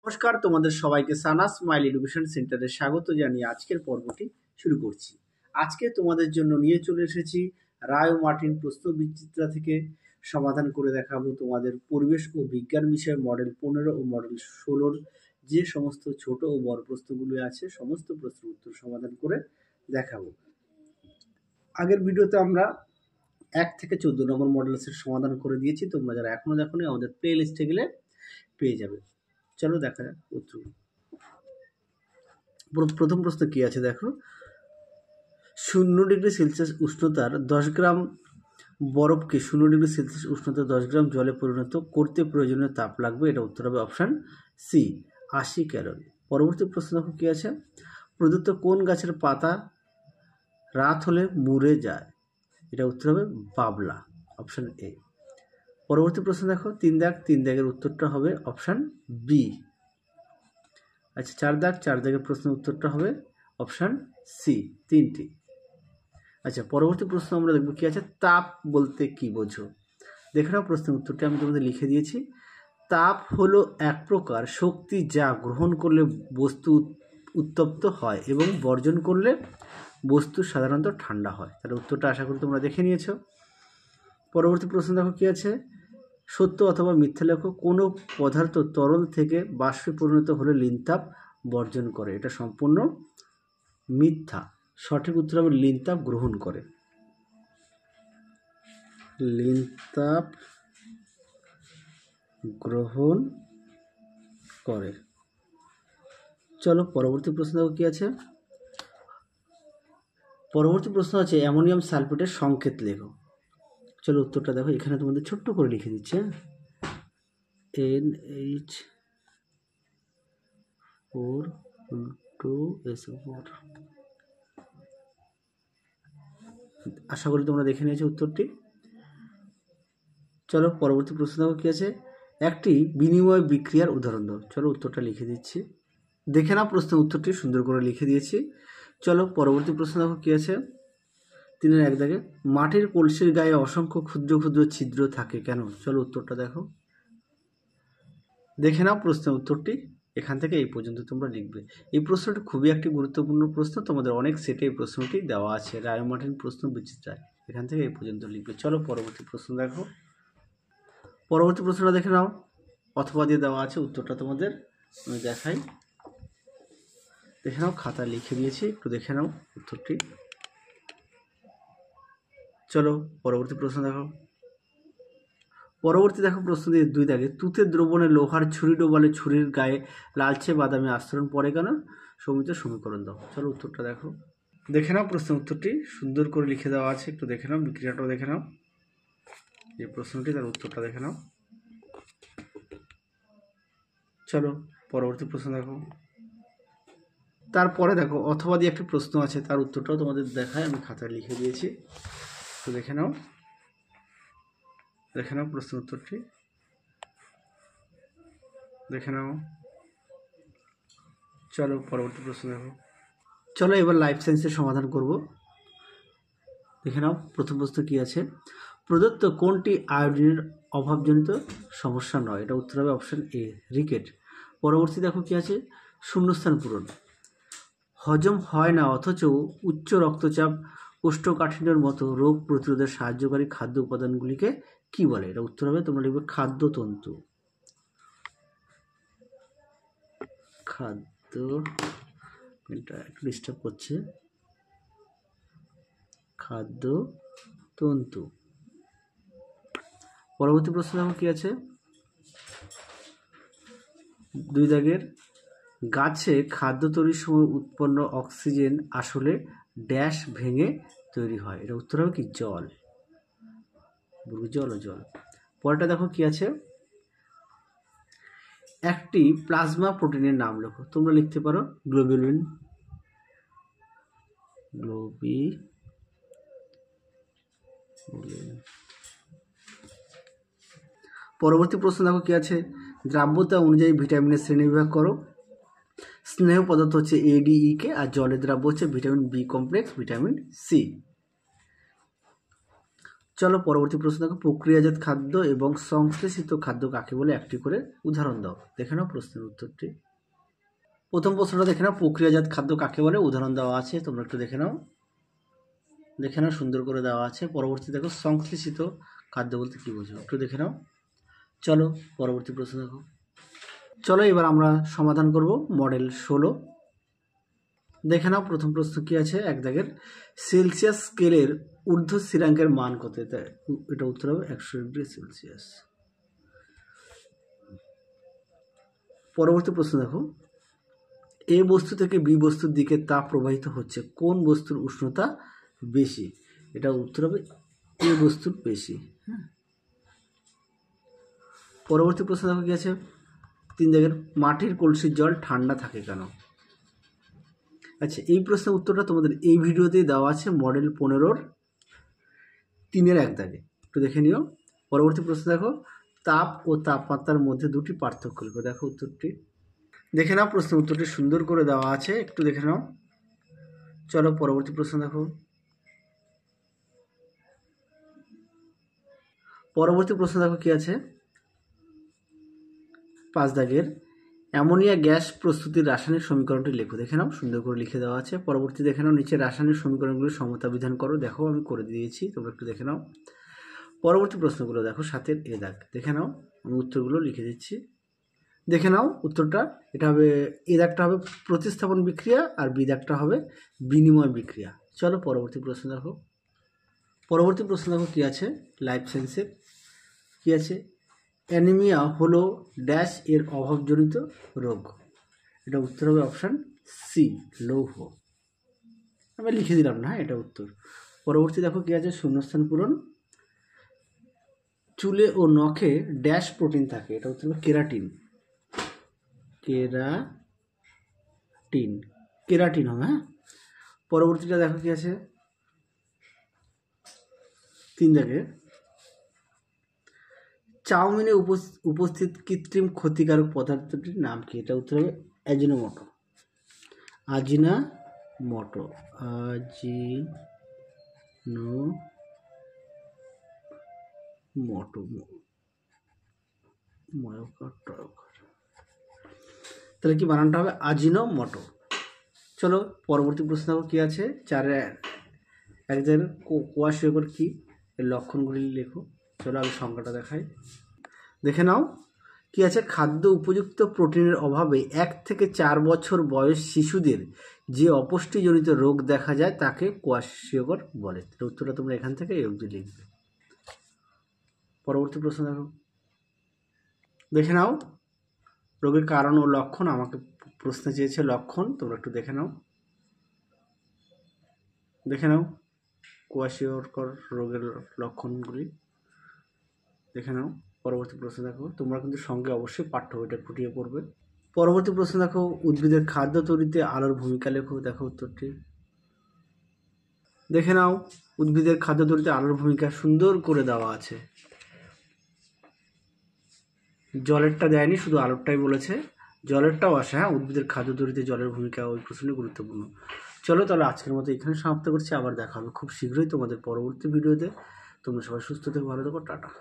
নমস্কার, তোমাদের সবাইকে সানা স্মাইল এডুকেশন সেন্টারে স্বাগত জানিয়ে আজকের পর্বটি শুরু করছি। আজকে তোমাদের জন্য নিয়ে চলে এসেছি রায় ও মার্টিন প্রশ্ন বিচিত্রা থেকে সমাধান করে দেখাবো তোমাদের পরিবেশ ও বিজ্ঞান বিষয়ে মডেল 15 ও মডেল 16-র যে সমস্ত ছোট ও বড় প্রশ্নগুলি আছে সমস্ত প্রশ্নের উত্তর সমাধান করে দেখাবো। আগের ভিডিওতে আমরা 1 থেকে 14 নম্বর মডেলসের সমাধান করে দিয়েছি। তোমরা যারা এখনো দেখোনি আমাদের প্লে লিস্টে গেলে পেয়ে যাবে। চলো দেখা যাক উত্তর। প্রথম প্রশ্ন কি আছে দেখো, 0 ডিগ্রি সেলসিয়াস উষ্ণতার 10 গ্রাম বরফকে 0 ডিগ্রি সেলসিয়াস উষ্ণতার 10 গ্রাম জলে পরিণত করতে প্রয়োজনীয় তাপ লাগবে। এটা উত্তর হবে অপশান সি, 80 ক্যালোরি। পরবর্তী প্রশ্ন দেখো কি আছে, প্রদত্ত কোন গাছের পাতা রাত হলে মুড়ে যায়? এটা উত্তর হবে বাবলা, অপশান এ। পরবর্তী প্রশ্ন দেখো, 3 দাগের উত্তরটা হবে অপশান বি। আচ্ছা, 4 দাগের প্রশ্নের উত্তরটা হবে অপশান সি, 3টি। আচ্ছা, পরবর্তী প্রশ্ন আমরা দেখব কি আছে, তাপ বলতে কি বোঝো? দেখে নাও প্রশ্নের উত্তরটি আমি তোমাদের লিখে দিয়েছি। তাপ হলো এক প্রকার শক্তি যা গ্রহণ করলে বস্তু উত্তপ্ত হয় এবং বর্জন করলে বস্তু সাধারণত ঠান্ডা হয়। তাহলে উত্তরটা আশা করি তোমরা দেখে নিয়েছো। পরবর্তী প্রশ্ন দেখো কি আছে, সত্য অথবা মিথ্যা লেখো, কোনো পদার্থ তরল থেকে বাষ্পে পরিণত হলে লিনতাপ বর্জন করে? এটা সম্পূর্ণ মিথ্যা। সঠিক উত্তর হবে লিনতাপ গ্রহণ করে। লিনতাপ গ্রহণ করে। চলো পরবর্তী প্রশ্ন দেখো কি আছে। পরবর্তী প্রশ্ন আছে অ্যামোনিয়াম সালফেটের সংকেত লেখো। চলো উত্তরটা দেখো, এখানে তোমাদের ছোট্ট করে লিখে দিচ্ছে NH4 আশা করি তোমরা দেখে নিয়েছো উত্তরটি। চলো পরবর্তী প্রশ্ন দেখো কি আছে, একটি বিনিময় বিক্রিয়ার উদাহরণ দাও। চলো উত্তরটা লিখে দিচ্ছি, দেখে নাও প্রশ্নের উত্তরটি সুন্দর করে লিখে দিয়েছি। চলো পরবর্তী প্রশ্ন দেখো কি আছে, 3-1 দাগে, মাটির কলসির গায়ে অসংখ্য ক্ষুদ্র ক্ষুদ্র ছিদ্র থাকে কেন? চলো উত্তরটা দেখো, দেখে নাও প্রশ্নের উত্তরটি। এখান থেকে এই পর্যন্ত তোমরা লিখবে। এই প্রশ্নটি খুবই একটি গুরুত্বপূর্ণ প্রশ্ন, তোমাদের অনেক সেটে এই প্রশ্নটি দেওয়া আছে, রায় ও মার্টিন প্রশ্ন বিচিত্রায়। এখান থেকে এই পর্যন্ত লিখবে। চলো পরবর্তী প্রশ্ন দেখো। পরবর্তী প্রশ্নটা দেখে নাও, অথবা দিয়ে দেওয়া আছে, উত্তরটা তোমাদের আমি দেখাই। দেখে নাও, খাতা লিখে দিয়েছি, একটু দেখে নাও উত্তরটি। চলো পরবর্তী প্রশ্ন দেখো। পরবর্তী দেখো প্রশ্ন দিয়ে 2 দাগে, তুতের দ্রবণে লোহার ছুরি ডোবালে ছুরির গায়ে লালচে বাদামি আস্তরণ পড়ে কেন? সমিত সমীকরণ দাও। চলো উত্তরটা দেখো, দেখে নাও প্রশ্নের উত্তরটি সুন্দর করে লিখে দেওয়া আছে, একটু দেখে নাও, বিক্রিয়াটাও দেখে নাও, যে প্রশ্নটি তার উত্তরটা দেখে নাও। চলো পরবর্তী প্রশ্ন দেখো। তারপরে দেখো অথবা দিয়ে একটি প্রশ্ন আছে, তার উত্তরটাও তোমাদের দেখায়, আমি খাতায় লিখে দিয়েছি, তো দেখে নাও, দেখে নাও প্রশ্নের উত্তরটি, দেখে নাও। চলো পরবর্তী প্রশ্ন দেখো। চলো এবার লাইফ সায়েন্সের সমাধান করব। দেখে নাও প্রথম প্রশ্ন কি আছে, প্রদত্ত কোনটি আয়োডিনের অভাবজনিত সমস্যা নয়? এটা উত্তর হবে অপশান এ, রিকেট। পরবর্তী দেখো কি আছে, শূন্যস্থান পূরণ। হজম হয় না অথচ উচ্চ রক্তচাপ কোষ্ঠকাঠিন্যের মতো রোগ প্রতিরোধে সাহায্যকারী খাদ্য উপাদানগুলিকে কি বলে? এটা উত্তর হবে, তোমরা লিখবে খাদ্যতন্তু। খাদ্য, এটা একটু ডিস্টার্ব করছে, খাদ্যতন্তু। পরবর্তী প্রশ্ন দেখো কি আছে, 2 দাগের, গাছে খাদ্য তৈরির সময় উৎপন্ন অক্সিজেন আসলে ড্যাশ ভেঙে তৈরি হয়? এটা উত্তর হবে কি, জল, জল ও জল। পরেরটা দেখো কি আছে, একটি প্লাজমা প্রোটিনের নাম লেখো। তোমরা লিখতে পারো গ্লোবিউলিন, পরবর্তী প্রশ্ন দেখো কি আছে, দ্রাব্যতা অনুযায়ী ভিটামিনের শ্রেণীবিভাগ করো। স্নেহ পদার্থ হচ্ছে ADE আর জলের দ্রাব্য হচ্ছে vitamin B complex, vitamin C. চলো পরবর্তী প্রশ্ন দেখো, প্রক্রিয়াজাত খাদ্য এবং সংশ্লেষিত খাদ্য কাকে বলে, একটি করে উদাহরণ দাও। দেখে নাও প্রশ্নের উত্তরটি। প্রথম প্রশ্নটা দেখে নাও, প্রক্রিয়াজাত খাদ্য কাকে বলে, উদাহরণ দেওয়া আছে, তোমরা একটু দেখে নাও, সুন্দর করে দেওয়া আছে। পরবর্তী দেখো, সংশ্লেষিত খাদ্য বলতে কি বোঝো, একটু দেখে নাও। চলো পরবর্তী প্রশ্ন দেখো। চলো এবার আমরা সমাধান করব মডেল 16। দেখে নাও প্রথম প্রশ্ন কি আছে, এক দাগের সেলসিয়াস স্কেলের ঊর্ধ্ব স্থিরাঙ্কের মান কত, এটা উত্তর হবে 100 ডিগ্রি সেলসিয়াস। পরবর্তী প্রশ্ন দেখো, এ বস্তু থেকে বি বস্তুর দিকে তাপ প্রবাহিত হচ্ছে, কোন বস্তুর উষ্ণতা বেশি, এটা উত্তর হবে এ বস্তুর বেশি। হ্যাঁ, পরবর্তী প্রশ্ন দেখো কি আছে, 3 দাগের মাটির কলসির জল ঠান্ডা থাকে কেন। আচ্ছা, এই প্রশ্নের উত্তরটা তোমাদের এই ভিডিওতেই দেওয়া আছে, মডেল 15-র 3-এর 1 দাগে, একটু দেখে নিও। পরবর্তী প্রশ্ন দেখো, তাপ ও তাপমাত্রার মধ্যে দুটি পার্থক্য লিখো, দেখো উত্তরটি। দেখে নাও প্রশ্নের উত্তরটি সুন্দর করে দেওয়া আছে, একটু দেখে নাও। চলো পরবর্তী প্রশ্ন দেখো। পরবর্তী প্রশ্ন দেখো কি আছে, 5 দাগের অ্যামোনিয়া গ্যাস প্রস্তুতির রাসায়নিক সমীকরণটি লেখো। দেখে নাও, সুন্দর করে লিখে দেওয়া আছে। পরবর্তী দেখে নাও, নিচে রাসায়নিক সমীকরণগুলির সমতা বিধান করো, দেখো আমি করে দিয়েছি, তোমরা একটু দেখে নাও। পরবর্তী প্রশ্নগুলো দেখো, 7-এর এ দাগ, দেখে নাও, আমি উত্তরগুলো লিখে দিচ্ছি, দেখে নাও উত্তরটা। এটা হবে, এ দাগটা হবে প্রতিস্থাপন বিক্রিয়া আর বি দাগটা হবে বিনিময় বিক্রিয়া। চলো পরবর্তী প্রশ্ন দেখো। পরবর্তী প্রশ্ন দেখো কি আছে, লাইফ সায়েন্সের কি আছে, অ্যানিমিয়া হলো ড্যাশ এর অভাবজনিত রোগ, এটা উত্তর হবে অপশান সি, লৌহ। আমি লিখে দিলাম না, এটা উত্তর। পরবর্তী দেখো কি আছে, শূন্যস্থান পূরণ। চুলে ও নখে ড্যাশ প্রোটিন থাকে, এটা উত্তর হবে কেরাটিন, কেরাটিন হবে। হ্যাঁ, পরবর্তীটা দেখো কি আছে, 3 দাগে চাউমিনে উপস্থিত কৃত্রিম ক্ষতিকারক পদার্থটির নাম কি, এটা উত্তর হবে অ্যাজিনোমোটো, তাহলে কি বানানটা হবে আজিনোমোটো। চলো পরবর্তী প্রশ্ন কি আছে, 4-এর 1 দাগের কোয়াশিয়কর কি, এর লক্ষণগুলি লেখো। চলো আমি সংখ্যাটা দেখাই, দেখে নাও কি আছে, খাদ্য উপযুক্ত প্রোটিনের অভাবে 1 থেকে 4 বছর বয়স শিশুদের যে অপুষ্টিজনিত রোগ দেখা যায় তাকে কোয়াশিয়কর বলে। উত্তরটা তোমরা এখান থেকে এই অবধি লিখবে। পরবর্তী প্রশ্ন দেখো, দেখে নাও রোগের কারণ ও লক্ষণ, আমাকে প্রশ্ন চেয়েছে লক্ষণ, তোমরা একটু দেখে নাও কোয়াশিয়কর রোগের লক্ষণগুলি দেখে নাও। পরবর্তী প্রশ্ন দেখো, তোমরা কিন্তু সঙ্গে অবশ্যই পাঠ্য বইটা খুঁটিয়ে পড়বে। পরবর্তী প্রশ্ন দেখো, উদ্ভিদের খাদ্য তৈরিতে আলোর ভূমিকা লেখো, দেখো উত্তরটি। দেখে নাও উদ্ভিদের খাদ্য তৈরিতে আলোর ভূমিকা সুন্দর করে দেওয়া আছে, জলেরটা দেয়নি, শুধু আলোরটাই বলেছে, জলেরটাও আসে। হ্যাঁ, উদ্ভিদের খাদ্য তৈরিতে জলের ভূমিকা ওই প্রশ্নে গুরুত্বপূর্ণ। চলো তাহলে আজকের মতো এখানে সমাপ্ত করছি, আবার দেখা হবে খুব শীঘ্রই তোমাদের পরবর্তী ভিডিওতে। তোমরা সবাই সুস্থ থেকো, ভালো থেকো, টাটা।